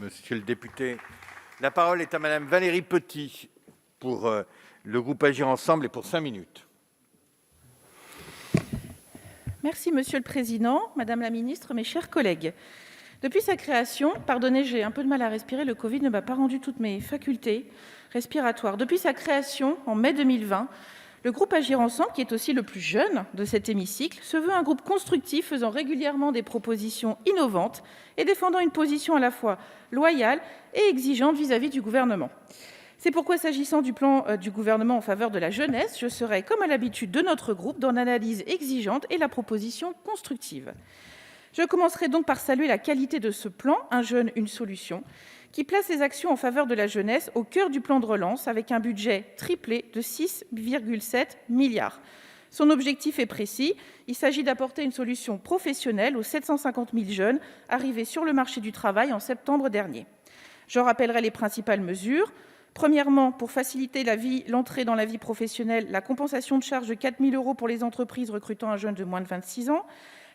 monsieur le député. La parole est à madame Valérie Petit pour le groupe Agir ensemble et pour 5 minutes. Merci Monsieur le Président, Madame la Ministre, mes chers collègues. Depuis sa création, pardonnez, j'ai un peu de mal à respirer, le Covid ne m'a pas rendu toutes mes facultés respiratoires. Depuis sa création, en mai 2020, le groupe Agir ensemble, qui est aussi le plus jeune de cet hémicycle, se veut un groupe constructif faisant régulièrement des propositions innovantes et défendant une position à la fois loyale et exigeante vis-à-vis du gouvernement. C'est pourquoi, s'agissant du plan du gouvernement en faveur de la jeunesse, je serai, comme à l'habitude de notre groupe, dans l'analyse exigeante et la proposition constructive. Je commencerai donc par saluer la qualité de ce plan « Un jeune, une solution », qui place les actions en faveur de la jeunesse au cœur du plan de relance, avec un budget triplé de 6,7 milliards. Son objectif est précis, il s'agit d'apporter une solution professionnelle aux 750 000 jeunes arrivés sur le marché du travail en septembre dernier. Je rappellerai les principales mesures. Premièrement, pour faciliter l'entrée dans la vie professionnelle, la compensation de charges de 4 000 € pour les entreprises recrutant un jeune de moins de 26 ans,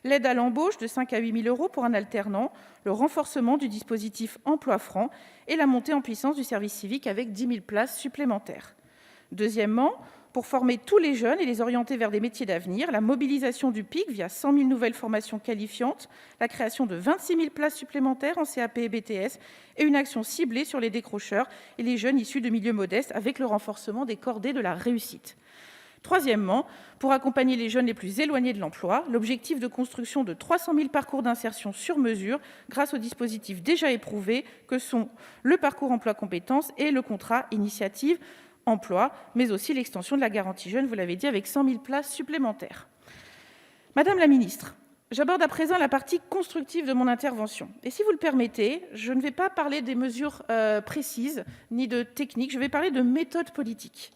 l'aide à l'embauche de 5 000 à 8 000 € pour un alternant, le renforcement du dispositif Emploi Franc et la montée en puissance du service civique avec 10 000 places supplémentaires. Deuxièmement, pour former tous les jeunes et les orienter vers des métiers d'avenir, la mobilisation du PIC via 100 000 nouvelles formations qualifiantes, la création de 26 000 places supplémentaires en CAP et BTS et une action ciblée sur les décrocheurs et les jeunes issus de milieux modestes avec le renforcement des cordées de la réussite. Troisièmement, pour accompagner les jeunes les plus éloignés de l'emploi, l'objectif de construction de 300 000 parcours d'insertion sur mesure grâce aux dispositifs déjà éprouvés que sont le parcours emploi compétences et le contrat initiative emploi, mais aussi l'extension de la garantie jeunes, vous l'avez dit, avec 100 000 places supplémentaires. Madame la ministre, j'aborde à présent la partie constructive de mon intervention. Et si vous le permettez, je ne vais pas parler des mesures précises ni de techniques, je vais parler de méthode politique.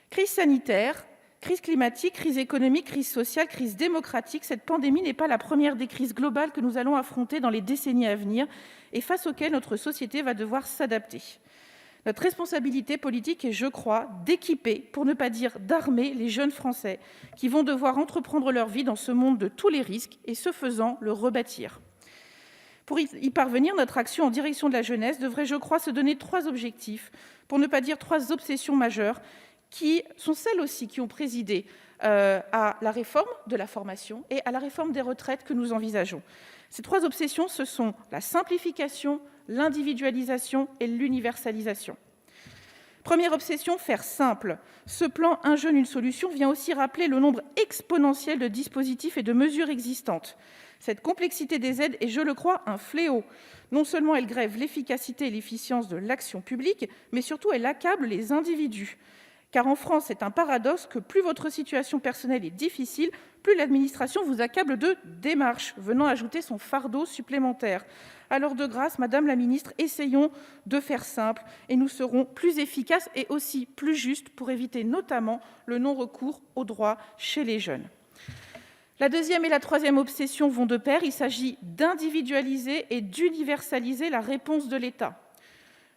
Crise sanitaire, crise climatique, crise économique, crise sociale, crise démocratique, cette pandémie n'est pas la première des crises globales que nous allons affronter dans les décennies à venir et face auxquelles notre société va devoir s'adapter. Notre responsabilité politique est, je crois, d'équiper, pour ne pas dire d'armer, les jeunes Français qui vont devoir entreprendre leur vie dans ce monde de tous les risques et, ce faisant, le rebâtir. Pour y parvenir, notre action en direction de la jeunesse devrait, je crois, se donner 3 objectifs, pour ne pas dire 3 obsessions majeures, qui sont celles aussi qui ont présidé à la réforme de la formation et à la réforme des retraites que nous envisageons. Ces 3 obsessions, ce sont la simplification, l'individualisation et l'universalisation. Première obsession, faire simple. Ce plan « Un jeune, une solution » vient aussi rappeler le nombre exponentiel de dispositifs et de mesures existantes. Cette complexité des aides est, je le crois, un fléau. Non seulement elle grève l'efficacité et l'efficience de l'action publique, mais surtout elle accable les individus. Car en France, c'est un paradoxe que plus votre situation personnelle est difficile, plus l'administration vous accable de démarches, venant ajouter son fardeau supplémentaire. Alors de grâce, Madame la Ministre, essayons de faire simple et nous serons plus efficaces et aussi plus justes pour éviter notamment le non-recours aux droits chez les jeunes. La deuxième et la troisième obsession vont de pair. Il s'agit d'individualiser et d'universaliser la réponse de l'État.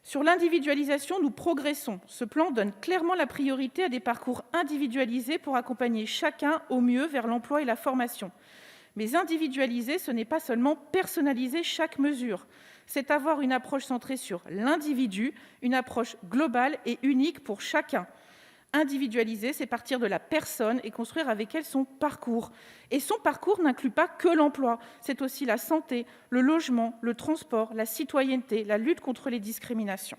Sur l'individualisation, nous progressons. Ce plan donne clairement la priorité à des parcours individualisés pour accompagner chacun au mieux vers l'emploi et la formation. Mais individualiser, ce n'est pas seulement personnaliser chaque mesure. C'est avoir une approche centrée sur l'individu, une approche globale et unique pour chacun. Individualiser, c'est partir de la personne et construire avec elle son parcours. Et son parcours n'inclut pas que l'emploi. C'est aussi la santé, le logement, le transport, la citoyenneté, la lutte contre les discriminations.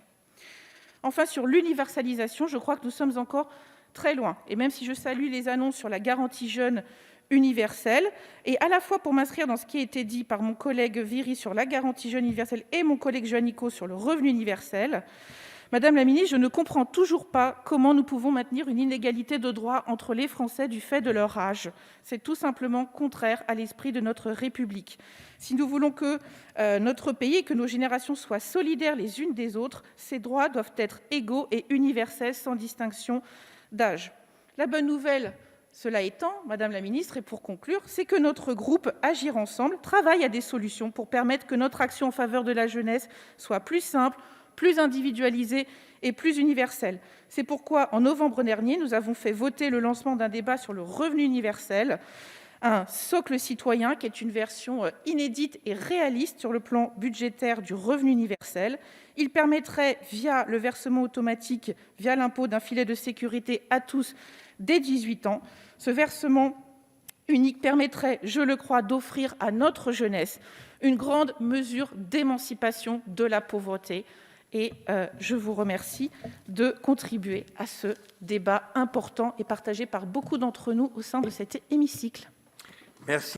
Enfin, sur l'universalisation, je crois que nous sommes encore très loin. Et même si je salue les annonces sur la garantie jeune universelle, et à la fois pour m'inscrire dans ce qui a été dit par mon collègue Viry sur la garantie jeune universelle et mon collègue Juanico sur le revenu universel, Madame la ministre, je ne comprends toujours pas comment nous pouvons maintenir une inégalité de droits entre les Français du fait de leur âge. C'est tout simplement contraire à l'esprit de notre République. Si nous voulons que notre pays et que nos générations soient solidaires les unes des autres, ces droits doivent être égaux et universels sans distinction d'âge. La bonne nouvelle, cela étant, Madame la ministre, et pour conclure, c'est que notre groupe Agir ensemble travaille à des solutions pour permettre que notre action en faveur de la jeunesse soit plus simple, plus individualisée et plus universelle. C'est pourquoi, en novembre dernier, nous avons fait voter le lancement d'un débat sur le revenu universel, un socle citoyen qui est une version inédite et réaliste sur le plan budgétaire du revenu universel. Il permettrait, via le versement automatique, via l'impôt, d'un filet de sécurité à tous dès 18 ans. Ce versement unique permettrait, je le crois, d'offrir à notre jeunesse une grande mesure d'émancipation de la pauvreté. Et je vous remercie de contribuer à ce débat important et partagé par beaucoup d'entre nous au sein de cet hémicycle. Merci.